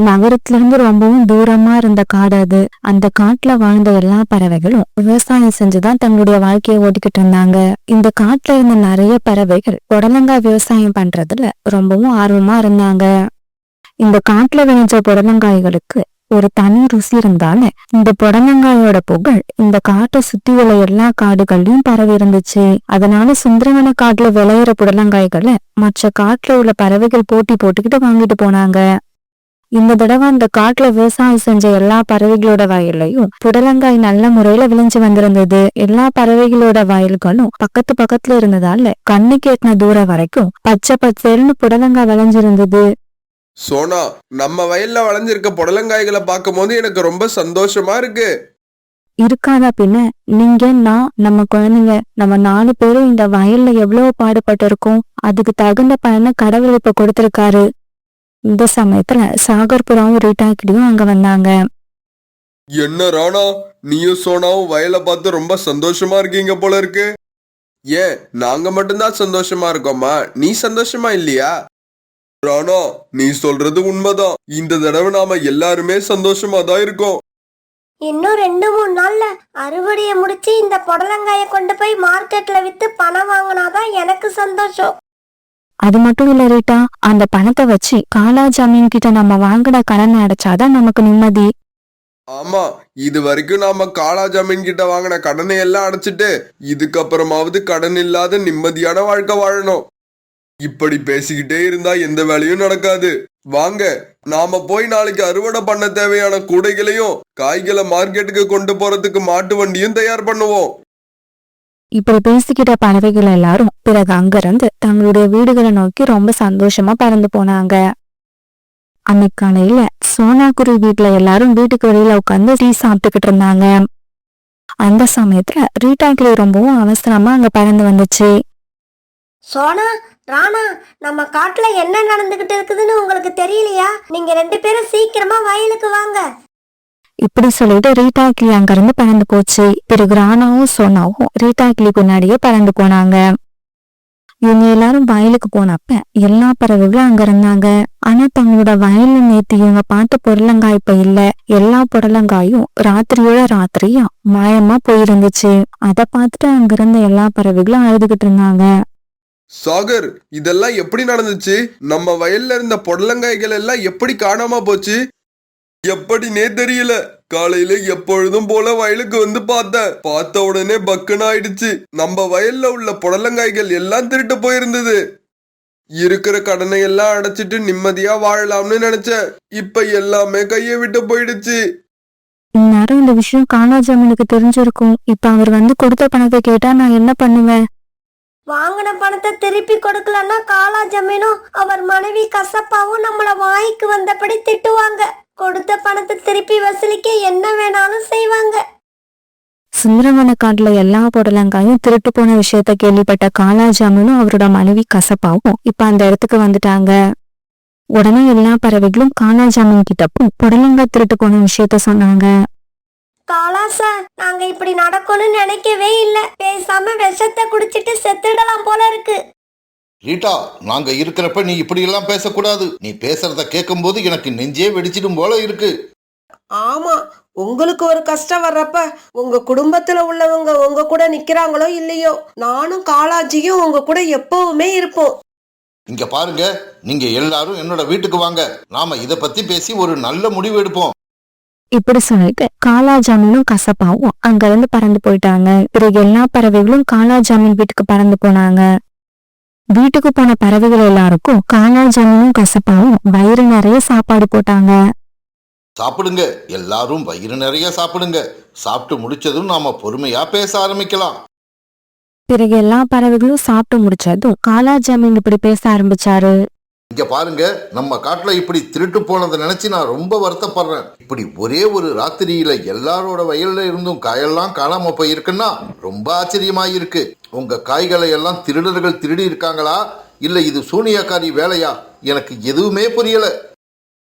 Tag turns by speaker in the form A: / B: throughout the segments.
A: நகரத்துல இருந்து ரொம்பவும் தூரமா இருந்த காடு அது. அந்த காட்டுல வாழ்ந்த எல்லா பறவைகளும் விவசாயம் செஞ்சுதான் தங்களுடைய வாழ்க்கையை ஓட்டிக்கிட்டு இருந்தாங்க. இந்த காட்டுல இருந்த நிறைய பறவைகள் புடலங்காய் விவசாயம் பண்றதுல ரொம்பவும் ஆர்வமா இருந்தாங்க. இந்த காட்டுல விளைஞ்ச புடலங்காய்களுக்கு ஒரு தனி ருசி இருந்தால இந்த புடலங்காயோட புகழ் இந்த காட்டை சுத்தி உள்ள எல்லா காடுகள்லயும் பரவி இருந்துச்சு. அதனால சுந்தரவன காட்டுல விளையிற புடலங்காய்களை மற்ற காட்டுல உள்ள பறவைகள் போட்டி போட்டுக்கிட்டு வாங்கிட்டு போனாங்க. இந்த தடவை அந்த காட்டுல விவசாயம் செஞ்ச எல்லா பறவைகளோட வயல்லையும் புடலங்காய் நல்ல முறையில விளைஞ்சு வந்திருந்தது. எல்லா பறவைகளோட வயல்களும் பக்கத்து பக்கத்துல இருந்ததால கண்ணுக்கு எட்டின தூரம் வரைக்கும் பச்சை பச்சைன்னு புடலங்காய் விளைஞ்சிருந்தது.
B: சோனா, நம்ம வயல்ல வளைஞ்சிருக்க புடலங்காய்களை பார்க்கும் போது எனக்கு ரொம்ப சந்தோஷமா இருக்கு.
A: இருக்காதா பின்ன. நீங்க, நான், நம்ம குழந்தைங்க, நம்ம 4 பேரும் இந்த வயல்ல எவ்வளவு பாடுபட்டு இருக்கோம். அதுக்கு தகுந்த பலனை கடவுள் இப்ப கொடுத்திருக்காரு. இந்த சமயத்துல சாகர்புராவும் ரீட்டாக்கிட்டையும் அங்க வந்தாங்க.
B: என்ன ராணா, நீயும் சோனாவும் வயலை பார்த்து ரொம்ப சந்தோஷமா இருக்கீங்க போல இருக்கு. ஏன் நாங்க மட்டும்தான் சந்தோஷமா இருக்கோமா? நீ சந்தோஷமா இல்லையா? ராணா, நீ சொல்றது உண்மைதான். இந்த தடவை நாம எல்லாருமே சந்தோஷமா தான் இருக்கோம்.
C: இன்னும் 2-3 நாள்ல அறுவடையை முடிச்சு இந்த புடலங்காய கொண்டு போய் மார்க்கெட்ல வித்து பணம் வாங்கினாதான் எனக்கு சந்தோஷம்.
A: அது மட்டும் இல்ல ரீட்டா, அந்த பணத்தை வச்சு காலா ஜமீன் கிட்ட நம்ம வாங்கின கடனை அடைச்சாதான் நமக்கு நிம்மதி.
B: ஆமா, இது வரைக்கும் நாம காலா ஜமீன் கிட்ட வாங்கின கடனை எல்லாம் அடைச்சிட்டு இதுக்கப்புறமாவது கடன் இல்லாத நிம்மதியான வாழ்க்கை வாழணும். இப்படி பேசிக்கிட்டே இருந்தா எந்த வேலையும் நடக்காது. வாங்க, நாம போய் நாளைக்கு அறுவடை பண்ண தேவையான கூடைகளையும் காய்களை மார்க்கெட்டுக்கு கொண்டு போறதுக்கு மாட்டு வண்டியும் தயார் பண்ணுவோம்.
A: இப்படி பேசிக்கிட்ட பறவைகள் எல்லாரும் பிறகு அங்கிருந்து தங்களுடைய வீடுகளை நோக்கி ரொம்ப சந்தோஷமா பறந்து போனாங்க. அன்னைக்கு காலையில சோனாக்குருவி வீட்டுல எல்லாரும் வீட்டுக்கு வெளியில உட்காந்து டீ சாப்பிட்டுக்கிட்டு இருந்தாங்க. அந்த சமயத்துல ரீட்டாக்கிளி ரொம்பவும் அவசரமா அங்க பறந்து வந்துச்சு.
C: சோனா, ராணா, நம்ம காட்டுல என்ன நடந்துகிட்டு இருக்குதுன்னு உங்களுக்கு தெரியலையா? நீங்க 2 பேரும் சீக்கிரமா வயலுக்கு வாங்க.
A: இப்படி சொல்லிட்டு ரீட்டாக்கிளி அங்கிருந்து பறந்து போச்சு. பிறகு ராணாவும் சோனாவும் ரீட்டாக்கிளி பின்னாடியே பறந்து போனாங்க. இவங்க எல்லாரும் வயலுக்கு போனப்ப எல்லா பறவைகளும் அங்க இருந்தாங்க. ஆனா தங்களோட வயல்ல நேத்து இவங்க பார்த்த புடலங்காய் இப்ப இல்ல. எல்லா புடலங்காயும் ராத்திரியோட ராத்திரியா மாயமா போயிருந்துச்சு. அத பார்த்துட்டு அங்க இருந்த எல்லா பறவைகளும் அழுதுகிட்டு இருந்தாங்க.
B: சாகர், இதெல்லாம் எப்படி நடந்துச்சு? நம்ம வயல்ல இருந்த புடலங்காய்கள் எல்லாம் எப்படி காணாம போச்சு? எப்படினே தெரியல. காலையில எப்பொழுதும் போல வயலுக்கு வந்து பார்த்த உடனே பக்குன்னு ஆயிடுச்சு. நம்ம வயல்ல உள்ள புடலங்காய்கள் எல்லாம் திருட்டு போயிருந்தது. இருக்கிற கடனை எல்லாம் அடைச்சிட்டு நிம்மதியா வாழலாம்னு நினைச்சேன். இப்ப எல்லாமே கையை விட்டு போயிடுச்சு.
A: இந்நேரம் இந்த விஷயம் காலாஜாமனுக்கு தெரிஞ்சிருக்கும். இப்ப அவர் வந்து கொடுத்த பணத்தை கேட்டா நான் என்ன பண்ணுவேன்?
C: வாங்கின பணத்தை திருப்பி கொடுக்கலன்னா காலா ஜமீனும் அவர் மனைவி கசப்பாவும் நம்மள வாய்க்கு வந்தபடி திட்டுவாங்க. கொடுத்த பணத்தை திருப்பி வசூலிக்க என்ன வேணாலும் செய்வாங்க.
A: சுந்தரவன காட்டுல எல்லா புடலங்காயும் திருட்டு போன விஷயத்த கேள்விப்பட்ட காலாஜாமனும் அவரோட மனைவி கசப்பாவும் இப்ப அந்த இடத்துக்கு வந்துட்டாங்க. உடனே எல்லா பறவைகளும் காலாஜாமன் கிட்டப்பும் புடலங்காய் திருட்டு போன விஷயத்த சொன்னாங்க.
C: காலா சார், நாங்க இப்படி நடக்கும்னு நினைக்கவே இல்ல. பேசாம விஷத்தை குடிச்சிட்டு செத்துடலாம் போல இருக்கு.
D: ரீட்டா, நாங்க இருக்கிறப்ப நீ இப்படி எல்லாம் பேசக்கூடாது. நீ பேசுறத கேட்கும் போது எனக்கு நெஞ்சே வெடிச்சிடும் போல இருக்கு.
E: ஆமா, உங்களுக்கு ஒரு கஷ்டம் வர்றப்ப உங்க குடும்பத்துல உள்ளவங்க உங்க கூட நிக்கிறாங்களோ இல்லையோ, நானும் காலாஜியும் உங்க கூட எப்பவுமே இருப்போம்.
D: இங்க பாருங்க, நீங்க எல்லாரும் என்னோட வீட்டுக்கு வாங்க. நாம இத பத்தி பேசி ஒரு நல்ல முடிவு எடுப்போம்.
A: இப்படி சொல்லிட்டு காலாஜாமனும் கசப்பாவும் அங்க இருந்து பறந்து போயிட்டாங்க. பிறகு எல்லா பறவைகளும் காலாஜாமன் வீட்டுக்கு பறந்து போனாங்க. வீட்டுக்கு போன பறவைகள் எல்லாருக்கும் காலாஜாமனும் கசப்பாவும் வயிறு நிறைய சாப்பாடு போட்டாங்க.
D: சாப்பிடுங்க, எல்லாரும் வயிறு நிறைய சாப்பிடுங்க. சாப்பிட்டு முடிச்சதும் நாம பொறுமையா பேச ஆரம்பிக்கலாம்.
A: பிறகு எல்லா பறவைகளும் சாப்பிட்டு முடிச்சதும் காலாஜாமன் இப்படி பேச ஆரம்பிச்சாரு.
D: இங்க பாருங்க, நம்ம காட்டுல இப்படி திருட்டு போனதை நினைச்சு நான் ரொம்ப வருத்தப்படுறேன். இப்படி ஒரே ஒரு ராத்திரியில எல்லாரோட வயல்ல இருந்தும் காயெல்லாம் காணாம போயிருக்குன்னா ரொம்ப ஆச்சரியமா இருக்கு. உங்க காய்களை எல்லாம் திருடர்கள் திருடி இருக்காங்களா, இல்ல இது சூனியக்காரி வேலையா? எனக்கு எதுவுமே புரியல.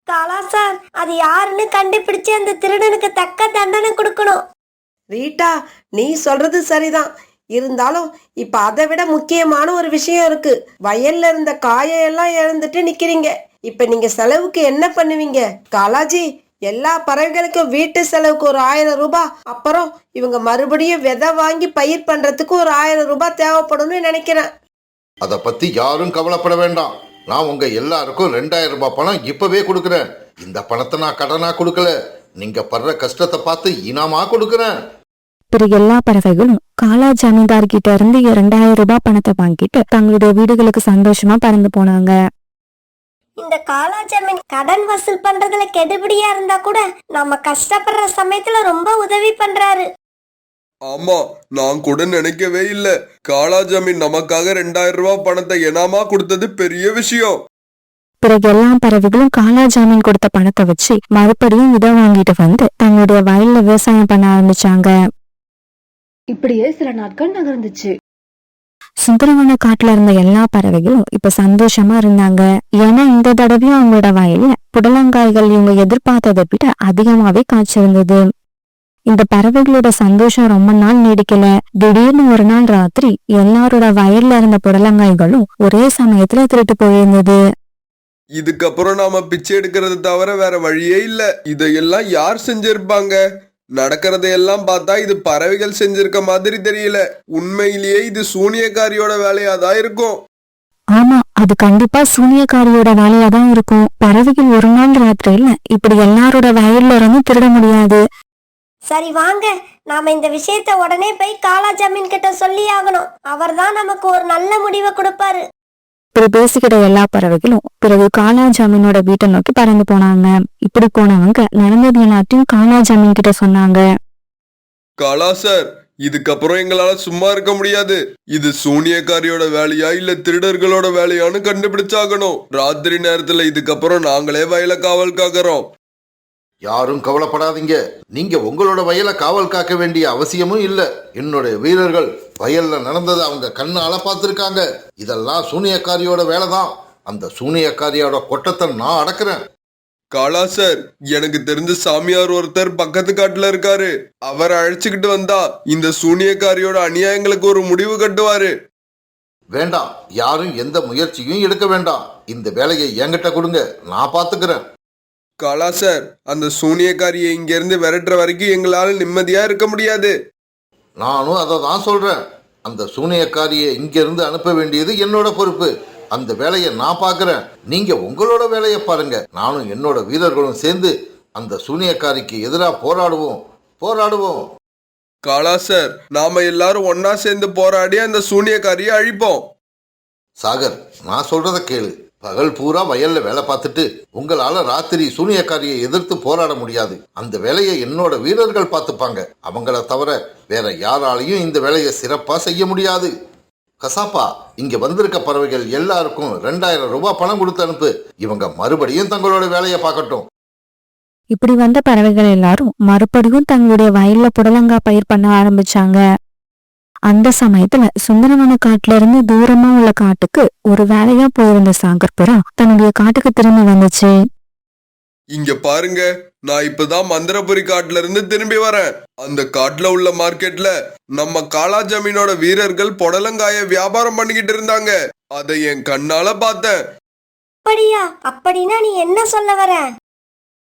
C: காலா சார், அது யாருன்னு கண்டுபிடிச்சு அந்த திருடனுக்கு தக்க தண்டனை கொடுக்கணும்.
E: ரீட்டா, நீ சொல்றது சரிதான். இருந்தாலும் இப்ப அதை விட முக்கியமான ஒரு விஷயம் இருக்கு. வயல்ல இருந்த காயெல்லாம் இழந்துட்டு நிக்கிறீங்க. இப்ப நீங்க செலவுக்கு என்ன பண்ணுவீங்க காலாஜி? எல்லா பறவைகளுக்கும் வீட்டு செலவுக்கு ஒரு 1000 ரூபாய், அப்புறம் இவங்க மறுபடியும் விதை வாங்கி பயிர் பண்றதுக்கு ஒரு 1000 ரூபாய் தேவைப்படும்னு நினைக்கிறேன்.
D: அதை பத்தி யாரும் கவலைப்பட வேண்டாம். நான் உங்க எல்லாருக்கும் 2000 ரூபாய் பணம் இப்பவே கொடுக்குறேன். இந்த பணத்தை நான் கடனா கொடுக்கல, நீங்க படுற கஷ்டத்தை பார்த்து இனாமா கொடுக்குறேன்.
A: பிறகு எல்லா பறவைகளும் காலா ஜமீன்தார் கிட்ட இருந்து 2000 ரூபாய் பணத்தை வாங்கிட்டு தங்களுடைய வீடுகளுக்கு சந்தோஷமா பறந்து போனாங்க.
C: இந்த காலா ஜமீன் கடன் வசூல் பண்றதுல கெடுபிடியா இருந்தா கூட நம்ம கஷ்டப்படுற சமயத்துல ரொம்ப உதவி பண்றாரு.
B: ஆமா, நான் கூட நினைக்கவே இல்ல. காலா ஜமீன் நமக்காக 2000 ரூபாய் பணத்தை எனாமா கொடுத்தது பெரிய விஷயம்.
A: பிறகு எல்லா பறவைகளும் காலா ஜாமீன் கொடுத்த பணத்தை வச்சு மறுபடியும் விதை வாங்கிட்டு வந்து தங்களுடைய வயல்ல விவசாயம் பண்ண ஆரம்பிச்சாங்க.
F: இப்படியே சில நாட்கள் நகர்ந்துச்சு.
A: சுந்தரவன காட்டுல இருந்த எல்லா பறவைகளும் இப்ப சந்தோஷமா இருந்தாங்க. ஏன்னா இந்த தடவையும் அவங்களோட வயல்ல புடலங்காய்கள் இவங்க எதிர்பார்த்ததை விட அதிகமாவே காய்ச்சிருந்தது. இந்த பறவைகளோட சந்தோஷம் ரொம்ப நாள் நீடிக்கல. திடீர்னு ஒரு நாள் ராத்திரி எல்லாரோட வயல்ல இருந்த புடலங்காய்களும் ஒரே சமயத்துல திருட்டு போயிருந்தது.
B: இதுக்கப்புறம் நாம பிச்சை எடுக்கிறது தவிர வேற வழியே இல்ல. இதையெல்லாம் யார் செஞ்சிருப்பாங்க? நடக்கிறதையெல்லாம் பார்த்தா இது பறவைகள் செஞ்சிருக்க மாதிரி தெரியல. உண்மையிலேயே இது சூனியக்காரியோட வேலையாதான் இருக்கும்.
A: ஆமா, அது கண்டிப்பா சூனியக்காரியோட வேலையாதான் இருக்கும். பறவைகள் ஒரு நாள் ராத்திரியில இப்படி எல்லாரோட வயல்ல இருந்து திருட முடியாது.
C: சரி வாங்க, நாம இந்த விஷயத்த உடனே போய் காலா ஜமீன் கிட்ட சொல்லி ஆகணும். அவர்தான் நமக்கு ஒரு நல்ல முடிவை கொடுப்பாரு.
A: இப்படி பேசிக்கிட்ட எல்லா பறவைகளும் பிறகு காலா ஜமீனோட வீட்டை நோக்கி பறந்து போனாங்க. இப்படி போனவங்க நடந்தது எல்லாத்தையும் காலா ஜமீன் கிட்ட சொன்னாங்க.
B: காலா சார், இதுக்கப்புறம் எங்களால சும்மா இருக்க முடியாது. இது சூனியக்காரியோட வேலையா இல்ல திருடர்களோட வேலையான்னு கண்டுபிடிச்சாகணும். ராத்திரி நேரத்துல இதுக்கப்புறம் நாங்களே வயல காவல் காக்கிறோம்.
D: யாரும் கவலைப்படாதீங்க. நீங்க உங்களோட வயலை காவல் காக்க வேண்டிய அவசியமும் இல்ல. என்னுடைய வீரர்கள் வயல்ல நடந்ததை அவங்க கண்ணால பார்த்திருக்காங்க. இதெல்லாம் சூனியக்காரியோட வேலைதான். அந்த சூனியக்காரியோட கொட்டத்தை நான் அடக்குறேன்.
B: காலா சார், எனக்கு தெரிஞ்ச சாமியார் ஒருத்தர் பக்கத்து காட்டுல இருக்காரு. அவர் அழைச்சுக்கிட்டு வந்தா இந்த சூனியக்காரியோட அநியாயங்களுக்கு ஒரு முடிவு கட்டுவாரு.
D: வேண்டாம், யாரும் எந்த முயற்சியும் எடுக்க வேண்டாம். இந்த வேலையை என்கிட்ட கொடுங்க, நான் பாத்துக்கிறேன்.
B: காலா சார், அந்த சூனியக்காரியை இங்க இருந்து விரட்டுற வரைக்கும் எங்களால நிம்மதியா இருக்க முடியாது.
D: நானும் அதை தான் சொல்றேன். அந்த சூனியக்காரியை இங்க இருந்து அனுப்ப வேண்டியது என்னோட பொறுப்பு. அந்த வேலையை நான் பாக்குறேன். நீங்க உங்களோட வேலையை பாருங்க. நானும் என்னோட வீரர்களும் சேர்ந்து அந்த சூனியக்காரிக்கு எதிராக போராடுவோம்.
B: காலா சார், நாம எல்லாரும் ஒன்னா சேர்ந்து போராடி அந்த சூனியக்காரியை அழிப்போம்.
D: சாகர், நான் சொல்றத கேளு. பகல் பூரா வயல்ல வேலை பார்த்துட்டு உங்களால ராத்திரி சூனியக்காரியை எதிர்த்து போராட முடியாது. அந்த வேலையை என்னோட வீரர்கள் பார்த்துப்பாங்க. அவங்கள தவிர வேற யாராலையும் இந்த வேலையை சிறப்பா செய்ய முடியாது. கசாப்பா, இங்க வந்திருக்க பறவைகள் எல்லாருக்கும் 2000 ரூபாய் பணம் கொடுத்து அனுப்பு. இவங்க மறுபடியும் தங்களோட வேலையை பார்க்கட்டும்.
A: இப்படி வந்த பறவைகள் எல்லாரும் மறுபடியும் தங்களுடைய வயல்ல புடலங்காய் பயிர் பண்ண ஆரம்பிச்சாங்க. அந்த சமயத்துல சுந்தரவன காட்டுல இருந்து தூரமா உள்ள காட்டுக்கு ஒரு வேலையா போயிருந்த சாகர் புறா தன்னுடைய காட்டுக்கு திரும்பி வந்துச்சு.
B: இங்க பாருங்க, நான் இப்பதான் மந்திரபுரி காட்டுல இருந்து திரும்பி வரேன். அந்த காட்டுல உள்ள மார்க்கெட்ல நம்ம காலா ஜமீனோட வீரர்கள் புடலங்காய வியாபாரம் பண்ணிக்கிட்டு இருந்தாங்க. அதை என் கண்ணால பார்த்தேன்.
C: அப்படியா? அப்படின்னா நீ என்ன சொல்ல வர?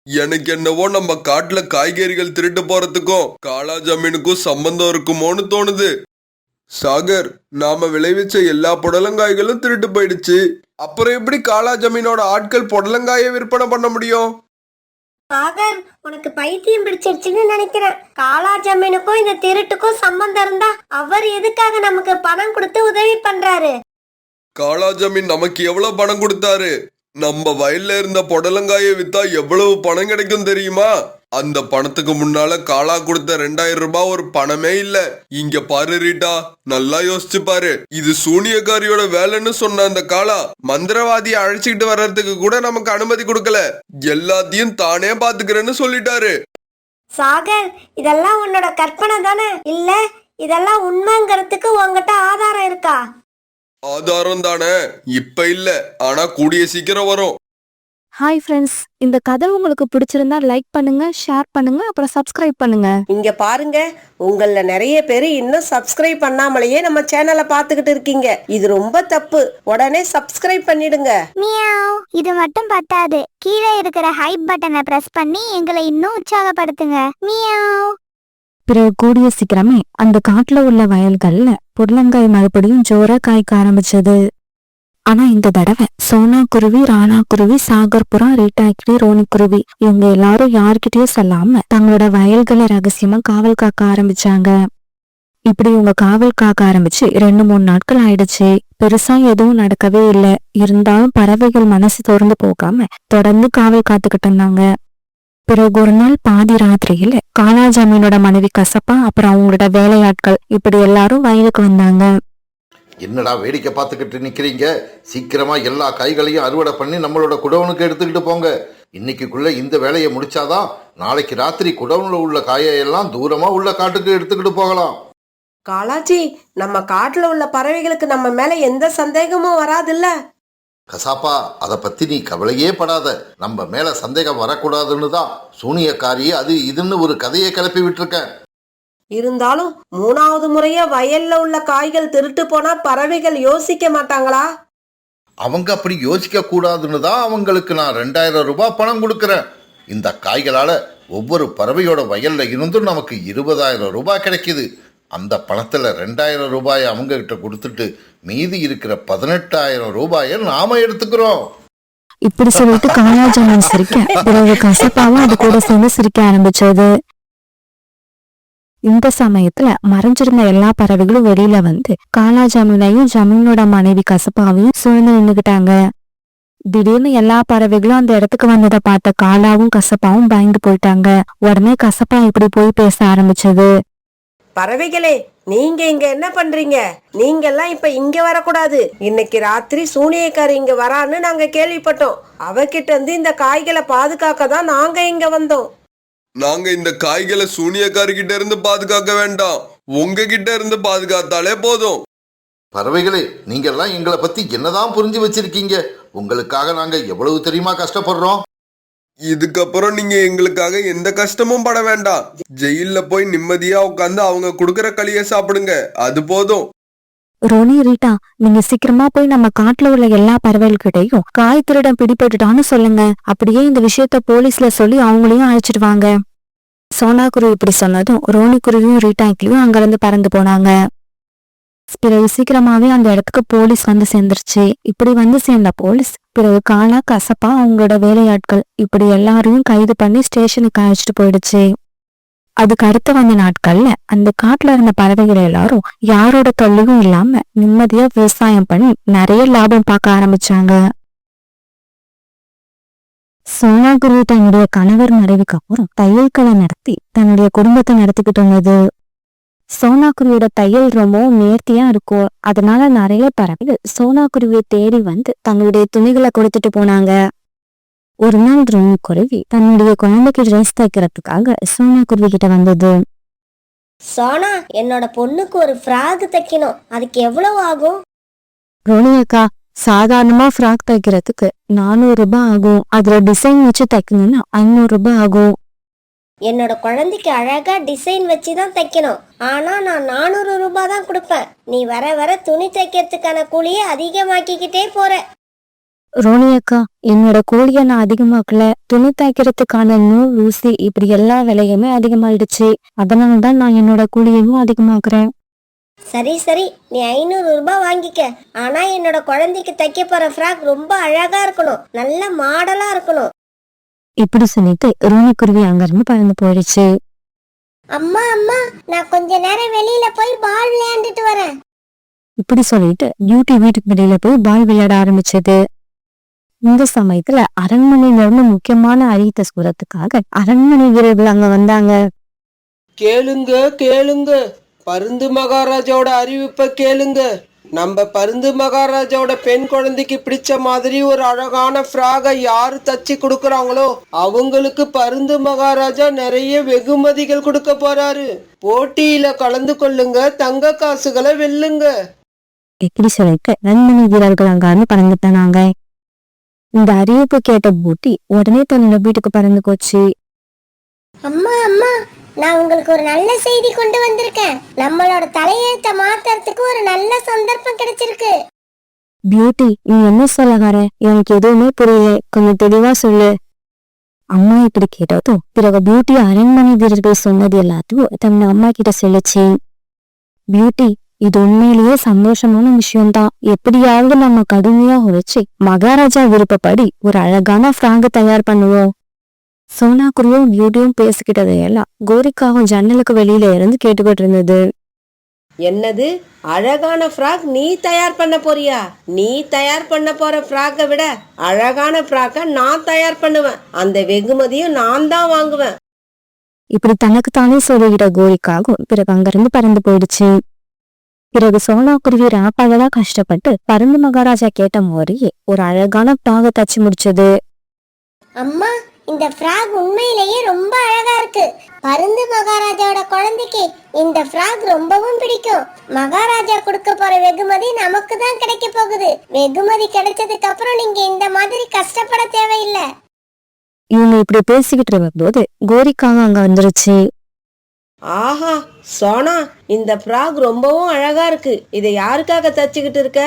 B: எனக்கு என்னவோ நம்ம காட்டுல காய்கறிகள் திருட்டு போறதுக்கும் காலா ஜமீனுக்கும் சம்பந்தம் இருக்குமோன்னு தோணுது. சாகர், நாம விளைவிச்ச எல்லா புடலங்காய்களும் திருட்டு போயிடுச்சு. அப்புறம் எப்படி காலா ஜமீனோட ஆட்கள் புடலங்காயை விற்பனை பண்ண முடியும்?
C: சாகர், உனக்கு பைத்தியம் பிடிச்சிருச்சுன்னு நினைக்கிறேன். காலா ஜமீனுக்கும் இந்த திருட்டுக்கும் சம்பந்தம் இருந்தா அவர் எதுக்காக நமக்கு பணம் கொடுத்து உதவி பண்றாரு?
B: காலா ஜமீன் நமக்கு எவ்வளவு பணம் கொடுத்தாரு? நம்ம வயல்ல இருந்த புடலங்காயை வித்தா எவ்வளவு பணம் கிடைக்கும் தெரியுமா? அந்த பணத்துக்கு முன்னால காலா கொடுத்த 2000 ரூபாய் ஒரு பணமே இல்ல. இங்க பாரு ரீட்டா, நல்லா யோசிச்சு பாரு. இது சூனியக்காரியோட வேலைன்னு சொன்ன அந்த காலா மந்திரவாதியை அழைச்சிக்கிட்டு வர்றதுக்கு கூட நமக்கு அனுமதி கொடுக்கல. எல்லாத்தையும் தானே பாத்துக்கிறேன்னு சொல்லிட்டாரு.
C: சாகர், இதெல்லாம் உன்னோட கற்பனை தானே? இல்ல இதெல்லாம் உண்மைங்கிறதுக்கு உங்ககிட்ட ஆதாரம் இருக்கா?
B: ஆதாரம் தானே, இப்ப இல்ல, ஆனா கூடிய சீக்கிரம் வரும்.
A: ஹாய் ஃப்ரெண்ட்ஸ், இந்த கதை உங்களுக்கு பிடிச்சிருந்தா லைக் பண்ணுங்க, ஷேர் பண்ணுங்க, அப்புறம் சப்ஸ்கிரைப் பண்ணுங்க.
E: இங்க பாருங்க, உங்கள நிறைய பேர் இன்னும் சப்ஸ்கிரைப் பண்ணாமலேயே நம்ம சேனலை பார்த்துக்கிட்டு இருக்கீங்க. இது ரொம்ப தப்பு. உடனே சப்ஸ்கிரைப் பண்ணிடுங்க.
G: மியாவ். இது மட்டும் பத்தாது, கீழே இருக்கிற ஹைப் பட்டனை பிரஸ் பண்ணி எங்களை இன்னும் உற்சாகப்படுத்துங்க. மியாவ்.
A: பிறகு கூடிய சீக்கிரமே அந்த காட்டுல உள்ள வயல்கள்ல புடலங்காய் மறுபடியும் ஜோரா காய்க்க ஆரம்பிச்சது. ஆனா இந்த தடவை சோனா குருவி, ராணா குருவி, சாகர் புறா, ரீட்டா கிளி, ரோனி குருவி இவங்க எல்லாரும் யார்கிட்டயும் சொல்லாம தங்களோட வயல்களை ரகசியமா காவல் காக்க ஆரம்பிச்சாங்க. இப்படி இவங்க காவல் காக்க ஆரம்பிச்சு 2-3 நாட்கள் ஆயிடுச்சு. பெருசா எதுவும் நடக்கவே இல்லை. இருந்தாலும் பறவைகள் மனசு திறந்து போகாம தொடர்ந்து காவல் காத்துக்கிட்டு இருந்தாங்க. பிறகு ஒரு நாள் பாதி ராத்திரியில காலாஜாமீனோட மனைவி கசப்பா, அப்புறம் அவங்களோட வேலையாட்கள் இப்படி எல்லாரும் வயலுக்கு வந்தாங்க.
D: என்னடா வேடிக்கை பார்த்துக்கிட்டு நிக்கிறீங்க? சீக்கிரமா எல்லா காய்களையும் அறுவடை பண்ணி நம்மளோட குடவுனுக்கு எடுத்துக்கிட்டு போங்க. இன்னைக்குள்ள இந்த வேலையை முடிச்சாதான் நாளைக்கு ராத்திரி குடவுன்ல உள்ள காயெல்லாம் தூரமா உள்ள காட்டுக்கு எடுத்துக்கிட்டு போகலாம்.
E: காலாஜி, நம்ம காட்டுல உள்ள பறவைகளுக்கு நம்ம மேல எந்த சந்தேகமும் வராதுல்ல?
D: கசாப்பா, அதை பத்தி நீ கவலையே படாத. நம்ம மேல சந்தேகம் வரக்கூடாதுன்னு தான் சூனியக்காரி அது இதுன்னு ஒரு கதையை கிளப்பி விட்டுருக்கேன்.
E: இருந்தாலும் 3வது முறையா வயல்ல உள்ள காய்கள் திருட்டு போனா பறவைகள் யோசிக்க மாட்டாங்களா?
D: அவங்க அப்படி யோசிக்க கூடாதுன்னு தான் அவங்களுக்கு நான் 2000 ரூபாய் பணம் கொடுக்கறேன். இந்த காய்களால ஒவ்வொரு பறவையோட வயல்ல இருந்தும் நமக்கு 20,000 ரூபாய் கிடைக்குது. அந்த பணத்துல 2000 ரூபாயை அவங்க கிட்ட கொடுத்துட்டு மீதி இருக்கிற 18,000 ரூபாயை நாம எடுத்துக்கிறோம்.
A: இப்படி சொல்லிட்டு காலாஜாமீன் சிரிக்க, பிறகு கசப்பாவும் அது கூட சேர்ந்து சிரிக்க ஆரம்பிச்சது. இந்த சமயத்துல மறைஞ்சிருந்த எல்லா பறவைகளும் வெளியில வந்து காலாஜாமீனையும் ஜமீனோட மனைவி கசப்பாவையும் சூழ்ந்து நின்னுகிட்டாங்க. திடீர்னு எல்லா பறவைகளும் அந்த இடத்துக்கு வந்ததை பார்த்த காலாவும் கசப்பாவும் பயந்து போயிட்டாங்க. உடனே கசப்பா இப்படி போய் பேச ஆரம்பிச்சது.
E: பறவைகளே, நீங்க இங்க என்ன பண்றீங்க? நீங்க எல்லாம் இப்ப இங்க வரக்கூடாது. இன்னைக்கு ராத்திரி சூனியக்காரி இங்க வரான்னு நாங்க கேள்விப்பட்டோம். அவகிட்ட இருந்து இந்த காய்களை பாதுகாக்க தான் நாங்க இங்க வந்தோம்.
B: நாங்க இந்த காய்களை சூனியக்காரிகிட்ட இருந்து பாதுகாக்க வேண்டாம், உங்ககிட்ட இருந்து பாதுகாத்தாலே போதும்.
D: பறவைகளே, நீங்க எல்லாம் எங்களை பத்தி என்னதான் புரிஞ்சு வச்சிருக்கீங்க? உங்களுக்காக நாங்க எவ்வளவு தெரியுமா கஷ்டப்படுறோம்.
B: இதுக்கப்புறம் நீங்க எங்களுக்காக எந்த கஷ்டமும் பட வேண்டாம். ஜெயில போய் நிம்மதியா உட்காந்து அவங்க குடுக்கற களிய சாப்பிடுங்க, அது போதும்.
A: ரோனி, ரீட்டா, நீங்க சீக்கிரமா போய் நம்ம காட்டுல உள்ள எல்லா பறவைகள்கிட்டையும் காய் திருடன் பிடிபட்டுட்டான்னு சொல்லுங்க. அப்படியே இந்த விஷயத்த போலீஸ்ல சொல்லி அவங்களையும் அழைச்சிட்டு வாங்க. சோனா குருவி இப்படி சொன்னதும் ரோனி குருவியும் ரீட்டாக்கிலையும் அங்கிருந்து பறந்து போனாங்க. பிறகு சீக்கிரமாவே அந்த இடத்துக்கு போலீஸ் வந்து சேர்ந்துருச்சு. இப்படி வந்து சேர்ந்த போலீஸ் பிறகு காலா, கசப்பா, அவங்களோட வேலையாட்கள் இப்படி எல்லாரையும் கைது பண்ணி ஸ்டேஷனுக்கு அழைச்சிட்டு போயிடுச்சு. அதுக்கு அடுத்து வந்த நாட்கள்ல அந்த காட்டுல இருந்த பறவைகள் எல்லாரும் யாரோட தொல்லையும் இல்லாம நிம்மதியா விவசாயம் பண்ணி நிறைய லாபம் பார்க்க ஆரம்பிச்சாங்க. சோனா குருவி தன்னுடைய கணவர் மறைவுக்கு அப்புறம் தையல் கடை நடத்தி தன்னுடைய குடும்பத்தை நடத்திக்கிட்டு இருந்தது. சோனா குருவியோட தையல் ரொம்பவும் நேர்த்தியா இருக்கும். அதனால நிறைய பறவைகள் சோனா குருவியை தேடி வந்து தங்களுடைய துணிகளை கொடுத்துட்டு போனாங்க. ஒரு நாள் ரோனி குருவி தன்னுடைய குழந்தைக்கு ட்ரெஸ் தைக்கிறதுக்காக சோனா குருவி கிட்ட வந்தது.
C: சோனா, என்னோட பொண்ணுக்கு ஒரு ஃப்ராக் தைக்கணும், அதுக்கு எவ்வளவு ஆகும்?
A: ரோனி அக்கா, சாதாரணமா ஃப்ராக் தைக்கிறதுக்கு 400 ரூபாய் ஆகும். அதுல டிசைன் வச்சு தைக்கணும்னா 500 ரூபாய் ஆகும்.
C: என்னோட குழந்தைக்கு அழகா டிசைன் வச்சுதான் தைக்கணும், ஆனா நான் 400 ரூபாய் தான் கொடுப்பேன். நீ வர வர துணி தைக்கிறதுக்கான கூலியை அதிகமாக்கிக்கிட்டே போற.
A: ரோனி அக்கா, என்னோட கூலிய நான் அதிகமாக்கல. துணி தைக்கிறதுக்கான நூல், ஊசி இப்படி எல்லா விலையுமே அதிகமாயிடுச்சு. அதனாலதான் நான் என்னோட கூலியையும் அதிகமாக்குறேன்.
C: சரி சரி, நீ 500 ரூபாய் வாங்கிக்க. ஆனா என்னோட குழந்தைக்கு தைக்க போற ஃப்ராக் ரொம்ப அழகா இருக்கணும், நல்ல மாடலா இருக்கணும்.
A: இப்படி சொல்லிட்டு ரோனி குருவி அங்கிருந்து பறந்து போயிடுச்சு.
C: அம்மா அம்மா, நான் கொஞ்ச நேரம் வெளியில போய் பால் விளையாண்டுட்டு வரேன்.
A: இப்படி சொல்லிட்டு டியூட்டி வீட்டுக்கு வெளியில போய் பால் விளையாட ஆரம்பிச்சது. இந்த சமயத்துல அரண்மனையில இருந்து முக்கியமான அறிவித்த சூரத்துக்காக அரண்மனை வீரர்கள் அங்க வந்தாங்க.
H: கேளுங்க கேளுங்க, பருந்து மகாராஜாவோட அறிவிப்பை கேளுங்க. நம்ம பருந்து மகாராஜாவோட பெண் குழந்தைக்கு பிடிச்ச மாதிரி ஒரு அழகான ஃப்ராகை யாரு தச்சு கொடுக்கறாங்களோ அவங்களுக்கு பருந்து மகாராஜா நிறைய வெகுமதிகள் கொடுக்க போறாரு. போட்டியில கலந்து கொள்ளுங்க, தங்க காசுகளை வெல்லுங்க.
A: இப்படி சொல்லிட்டு அரண்மனை வீரர்கள் அங்க பறந்துட்டாங்க. இந்த அறிவிப்பு கேட்ட பூட்டி உடனே தன்னோட வீட்டுக்கு பறந்து போச்சு.
C: அம்மா அம்மா, நான் உங்களுக்கு ஒரு நல்ல செய்தி கொண்டு வந்திருக்கேன். நம்மளோட தலையெழுத்த மாத்துறதுக்கு ஒரு நல்ல சந்தர்ப்பம் கிடைச்சிருக்கு.
A: பியூட்டி, நீ என்ன சொல்ல வர? எனக்கு எதுவுமே புரியல, கொஞ்சம் தெளிவா சொல்லு. அம்மா இப்படி கேட்டதும் பிறகு பியூட்டி அரண்மனை வீரர்கள் சொன்னது எல்லாத்தையும் தன் அம்மா கிட்ட சொல்லுச்சு. பியூட்டி, இது உண்மையிலேயே சந்தோஷமான விஷயம்தான். எப்படியாவது நம்ம கடுமையா உழைச்சு மகாராஜா விருப்பப்படி ஒரு அழகான ஃப்ராக் தயார் பண்ணுவோம். சோனாக்குருவும் பியூட்டியும் பேசிக்கிட்டதையெல்லாம் கோரிக்காவும் ஜன்னலுக்கு வெளியில இருந்து கேட்டுக்கிட்டு இருந்தது.
E: என்னது, அழகான ஃப்ராக் நீ தயார் பண்ண போறியா? நீ தயார் பண்ண போற ஃப்ராக்கை விட அழகான ஃப்ராக்கை நான் தயார் பண்ணுவேன். அந்த வெகுமதியும் நான் தான் வாங்குவேன்.
A: இப்படி தனக்குத்தானே சொல்லிக்கிட்ட கோரிக்காகும் பிறகு அங்கிருந்து பறந்து போயிடுச்சு. பிறகு சோனாக்குருவி ராப்பகலா கஷ்டப்பட்டு பருந்து மகாராஜா கேட்ட மாதிரியே ஒரு அழகான ஃப்ராக தச்சு முடிச்சது.
C: அம்மா, இந்த ஃப்ராக் உண்மையிலேயே ரொம்ப அழகா இருக்கு. பருந்து மகாராஜாவோட குழந்தைக்கு இந்த ஃப்ராக் ரொம்பவும் பிடிக்கும். மகாராஜா கொடுக்க போற வெகுமதி நமக்கு தான் கிடைக்க போகுது. வெகுமதி கிடைச்சதுக்கு அப்புறம் நீங்க இந்த மாதிரி கஷ்டப்பட தேவையில்லை.
A: இவங்க இப்படி பேசிக்கிட்டு இருக்கும்போது கோரிக்காக அங்க வந்துருச்சு.
E: ஆஹா சோனா, இந்த ஃப்ராக் ரொம்பவும் அழகா இருக்கு. இதை யாருக்காக தச்சுக்கிட்டு இருக்க?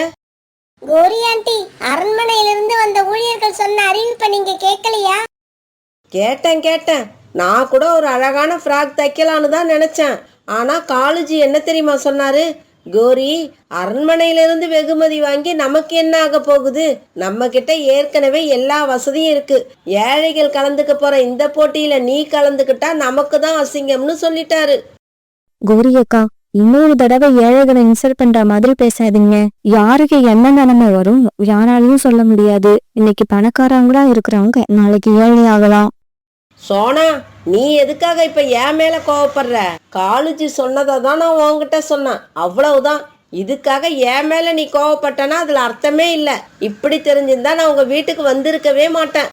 C: கோரி ஆண்டி, அரண்மனையிலிருந்து வந்த ஊழியர்கள் சொன்ன அறிவிப்பை நீங்க கேட்கலையா?
E: கேட்டேன். நான் கூட ஒரு அழகான ஃப்ராக் தைக்கலான்னு தான் நினைச்சேன். ஆனா காலுஜி என்ன தெரியுமா சொன்னாரு? கோரி, அரண்மனையிலிருந்து வெகுமதி வாங்கி நமக்கு என்ன ஆக போகுது? நம்ம கிட்ட ஏற்கனவே எல்லா வசதியும் இருக்கு. ஏழைகள் கலந்துக்க போற இந்த போட்டியில நீ கலந்துக்கிட்டா நமக்கு தான் அசிங்கம்னு சொல்லிட்டாரு.
A: கோரி அக்கா, இன்னொரு தடவை ஏழைகளை இன்சல்ட் பண்ற மாதிரி பேசாதீங்க. யாருக்கு என்ன நிலைமை வரும் யாராலையும் சொல்ல முடியாது. இன்னைக்கு பணக்காரங்களா இருக்கிறவங்க நாளைக்கு ஏழை ஆகலாம்.
E: சோனா, நீ எதுக்காக இப்ப என் மேல கோவப்படுற? காலுஜி சொன்னதை தான் நான் உன்கிட்ட சொன்னேன், அவ்வளவுதான். இதுக்காக என் மேல நீ கோவப்பட்டனா அதுல அர்த்தமே இல்ல. இப்படி தெரிஞ்சிருந்தா நான் உங்க வீட்டுக்கு வந்திருக்கவே மாட்டேன்.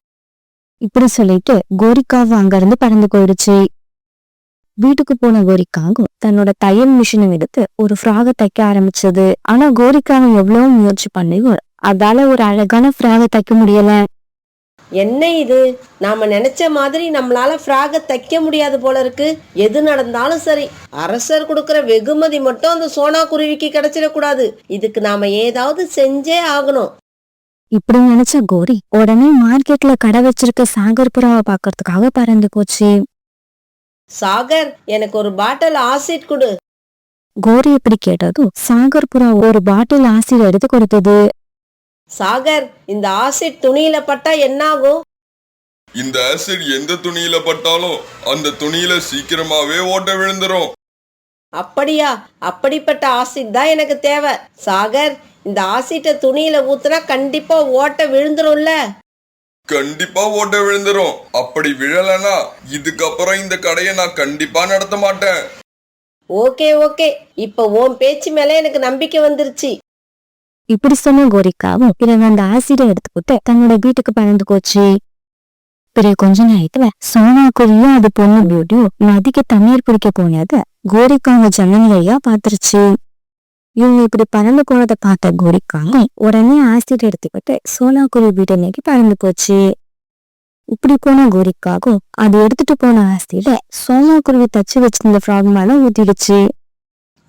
A: இப்படி சொல்லிட்டு கோரிக்காவும் அங்கிருந்து பறந்து போயிடுச்சு. வீட்டுக்கு போன கோரிக்காவும் தன்னோட தையல் மிஷினை எடுத்து ஒரு ஃப்ராக தைக்க ஆரம்பிச்சது. ஆனா கோரிக்காவும் எவ்வளவு முயற்சி பண்ணியும் அதால ஒரு அழகான ஃப்ராக தைக்க முடியல.
E: என்ன இது, நாம நினைச்ச மாதிரி நம்மளால ஃப்ராக தைக்க முடியாது போல இருக்கு. எது நடந்தாலும் சரி, அரசர் கொடுக்கற வெகுமதி மட்டும் அந்த சோனா குருவிக்கு கிடைச்சிடக்கூடாது. இதுக்கு நாம ஏதாவது செஞ்சே ஆகணும்.
A: இப்படி நினைச்ச கோரி உடனே மார்க்கெட்ல கடை வச்சிருக்க சாகர் புறாவை பாக்குறதுக்காக பறந்து போச்சு.
E: சாகர், எனக்கு ஒரு பாட்டில் ஆசிட் கொடு.
A: கோரி இப்படி கேட்டதும் சாகர் புறா ஒரு பாட்டில் ஆசிட் எடுத்து கொடுத்தது.
E: சாகர், இந்த ஆசிட் துணியில பட்டா என்ன ஆகும்?
B: இந்த ஆசிட் எந்த துணியில பட்டாலும் அந்த துணியில சீக்கிரமாவே ஓட்ட விழுந்துரும்.
E: அப்படியா? அப்படிப்பட்ட ஆசிட் தான் எனக்கு தேவை. சாகர், இந்த ஆசிட்டை துணியில ஊத்துனா கண்டிப்பா ஓட்ட விழுந்துரும்ல?
B: கண்டிப்பா ஓட்ட விழுந்துரும். அப்படி விழலனா இதுக்கப்புறம் இந்த கடையை நான் கண்டிப்பா நடத்த மாட்டேன்.
E: ஓகே, இப்ப உன் பேச்சு மேல எனக்கு நம்பிக்கை வந்துருச்சு.
A: இப்படி சொன்ன கோரிக்காவும் பிறகு அந்த ஆசிடை எடுத்துக்கிட்டு தன்னோட வீட்டுக்கு பறந்து போச்சு. பிறகு கொஞ்ச நேரத்துல சோனாக்குருவியும் அது பொண்ணு பியூட்டியும் நதிக்கு தண்ணீர் பிடிக்க போனத கோரிக்காங்க ஜன்னலையா பாத்துருச்சு. இவங்க இப்படி பறந்து போனதை பார்த்த கோரிக்காங்க உடனே ஆசிட் எடுத்துக்கிட்டு சோனாக்குருவி வீட்டை நோக்கி பறந்து போச்சு. இப்படி போன கோரிக்காகும் அது எடுத்துட்டு போன ஆசிட சோனாக்குருவி தச்சு வச்சிருந்த ஃப்ராக் மேல ஊத்திடுச்சு.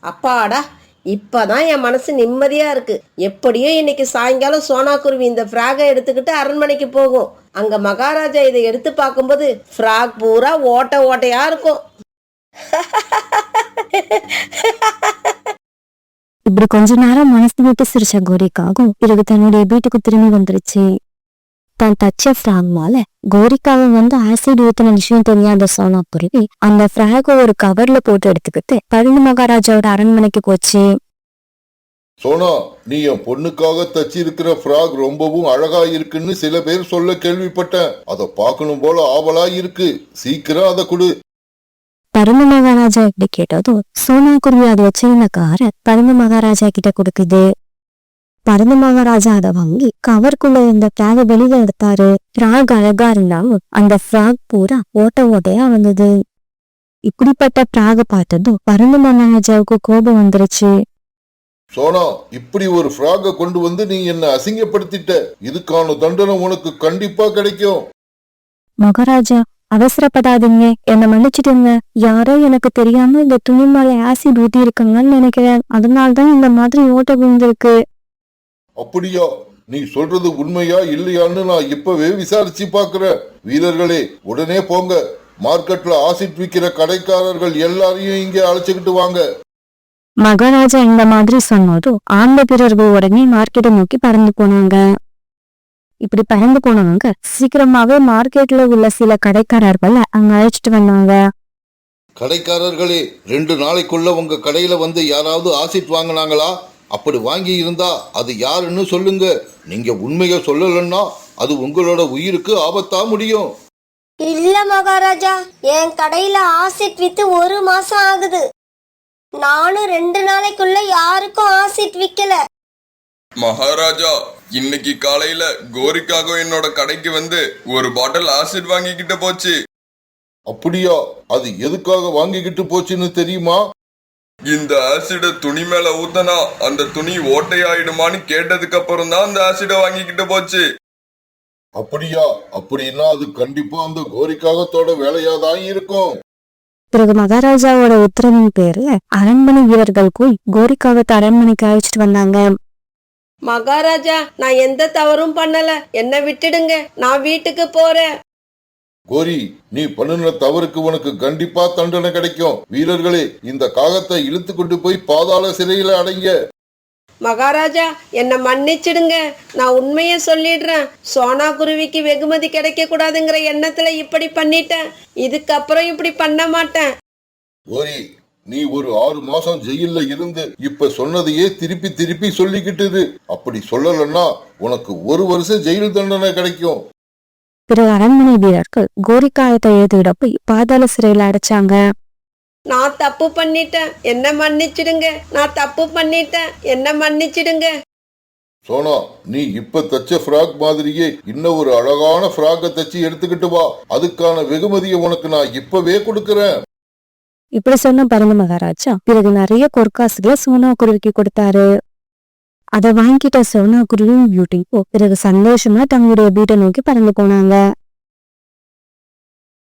E: அப்பாடா, இப்பதான் என் மனசு நிம்மதியா இருக்கு. எப்படியோ இன்னைக்கு சாயங்காலம் சோனாக்குருவி இந்த ஃப்ராகை எடுத்துக்கிட்டு அரண்மனைக்கு போகும். அங்க மகாராஜா இதை எடுத்து பார்க்கும்போது ஃப்ராக் பூரா ஓட்டையா இருக்கும்.
A: இப்படி கொஞ்ச நேரம் மனசு விட்டு சிரிச்ச கோரிக்காகும் பிறகு தன்னுடைய வீட்டுக்கு திரும்பி வந்துருச்சு. தான் தச்ச ஃப்ராக் மேல கோரிக்காவை வந்து ஆசிட் ஊத்தின விஷயம் தெரியாத சோனாக்குருவி அந்த ஃப்ராக ஒரு கவர்ல போட்டு எடுத்துக்கிட்டு பருந்து மகாராஜாவோட அரண்மனைக்கு போச்சு.
D: சோனா, நீ என் பொண்ணுக்காக தச்சு இருக்கிற ஃப்ராக் ரொம்பவும் அழகா இருக்குன்னு சில பேர் சொல்ல கேள்விப்பட்டேன். அதை பார்க்கணும் போல ஆவலா இருக்கு. சீக்கிரம் அதை கொடு.
A: பருந்து மகாராஜா இப்படி கேட்டதும் சோனாக்குருவி அதை வச்சிருந்த காரை பருந்து மகாராஜா கிட்ட கொடுக்குது. பருந்து மகாராஜா அதை வாங்கி கவர்க்குள்ள இருந்த ஃப்ராக வெளியில எடுத்தாரு. ஃப்ராக் அழகா இருந்தாலும் அந்த ஃப்ராக் பூரா ஓட்டையா வந்தது. இப்படிப்பட்ட ஃப்ராக பார்த்ததும் பருந்து மகாராஜாவுக்கு கோபம் வந்துருச்சு.
D: சோனா, இப்படி ஒரு ஃப்ராக கொண்டு வந்து நீ என்ன அசிங்கப்படுத்திட்ட. இதுக்கான தண்டனை உனக்கு கண்டிப்பா கிடைக்கும்.
A: மகாராஜா, அவசரப்படாதீங்க, என்ன மன்னிச்சிடுங்க. யாரோ எனக்கு தெரியாம இந்த துணி மேல ஆசிட் ஊத்தி இருக்காங்கன்னு நினைக்கிறேன். அதனால்தான் இந்த மாதிரி ஓட்ட விழுந்திருக்கு.
D: அப்படியா? நீ சொல்றது உண்மையா இல்லையான்னு நான் இப்பவே விசாரிச்சு பாக்குறேன். வீரர்களே, உடனே போங்க. மார்க்கெட்ல ஆசிட் விக்கிற கடைக்காரர்கள் எல்லாரையும் இங்க அழைச்சுக்கிட்டு வாங்க.
A: மகாராஜா இந்த மாதிரி சொன்னதும் ஆண்ட வீரர்கள் உடனே மார்க்கெட்டை நோக்கி பறந்து போனாங்க. இப்படி பறந்து போனவங்க சீக்கிரமாவே மார்க்கெட்ல உள்ள சில கடைக்காரர்கள் அங்க அழைச்சிட்டு வந்தாங்க.
D: கடைக்காரர்களே, 2 நாளைக்குள்ள உங்க கடையில வந்து யாராவது ஆசிட் வாங்கினாங்களா? அப்படி வாங்கி இருந்தா அது யாருன்னு சொல்லுங்க. நீங்க உண்மையை சொல்லலன்னா அது உங்களோட உயிருக்கு ஆபத்தா முடியும்.
C: இல்ல மகாராஜா, என் கடையில ஆசிட் வித்து 1 மாசம் ஆகுது. நானும் 2 நாளைக்குள்ள யாருக்கும் ஆசிட் விக்கல.
B: மகாராஜா, இன்னைக்கு காலையில கோரிக்காக என்னோட கடைக்கு வந்து ஒரு பாட்டில் ஆசிட் வாங்கிக்கிட்டு போச்சு.
D: அப்படியா? அது எதுக்காக வாங்கிக்கிட்டு போச்சுன்னு தெரியுமா?
B: இந்த ஆசிட துணி மேல ஊத்தனா அந்த துணி ஓட்டையாயிடுமான்னு கேட்டதுக்கு அப்புறம் தான் அந்த ஆசிட வாங்கிக்கிட்டு போச்சு.
D: அப்படியா? அப்படின்னா அது கண்டிப்பா அந்த கோரிக்காகத்தோட வேலையாதான் இருக்கும்.
A: பிறகு மகாராஜாவோட உத்தரவின் பேர்ல அரண்மனை வீரர்கள் போய் கோரிக்காவத்தை அரண்மனைக்கு அழைச்சிட்டு வந்தாங்க.
E: மகாராஜா, நான் எந்த தவறும் பண்ணல, என்ன விட்டுடுங்க, நான் வீட்டுக்கு போறேன்.
D: கோரி, நீ பண்ணுன தவறுக்கு உனக்கு கண்டிப்பா தண்டனை கிடைக்கும். வீரர்களே, இந்த காகத்தை இழுத்து கொண்டு போய் பாதாள சிறையில அடைங்க.
E: மகாராஜா, என்ன மன்னிச்சிடுங்க, நான் உண்மையை சொல்லிடுறேன். சோனா குருவிக்கு வெகுமதி கிடைக்க கூடாதுங்கிற எண்ணத்துல இப்படி பண்ணிட்டேன். இதுக்கப்புறம் இப்படி பண்ண மாட்டேன்.
D: கோரி, நீ ஒரு 6 மாசம் ஜெயில்ல இருந்து இப்ப சொன்னதையே திருப்பி திருப்பி சொல்லிக்கிட்டு. அப்படி சொல்லலன்னா உனக்கு 1 வருஷம் ஜெயில் தண்டனை கிடைக்கும்.
A: பிறகு அரண்மனை வீரர்கள் கோரிக்காயத்தை ஏற்றிட போய் பாதாள சிறையில அடைச்சாங்க.
E: நான் தப்பு பண்ணிட்டேன், என்ன மன்னிச்சிடுங்க. நான் தப்பு பண்ணிட்டேன், என்ன மன்னிச்சிடுங்க.
D: சோனா, நீ இப்ப தச்ச ஃப்ராக் மாதிரியே இன்னும் ஒரு அழகான ஃப்ராக்கை தச்சு எடுத்துக்கிட்டு வா. அதுக்கான வெகுமதியை உனக்கு நான் இப்பவே கொடுக்கறேன்.
A: இப்படி சொன்ன பரந்த மகாராஜா பிறகு நிறைய பொற்காசுகளை சோனா குருவிக்கு கொடுத்தாரு. அதை வாங்கிட்ட சோனா குருவியும் பியூட்டிக்கும் பிறகு சந்தோஷமா தங்களுடைய வீட்டை நோக்கி பறந்து போனாங்க.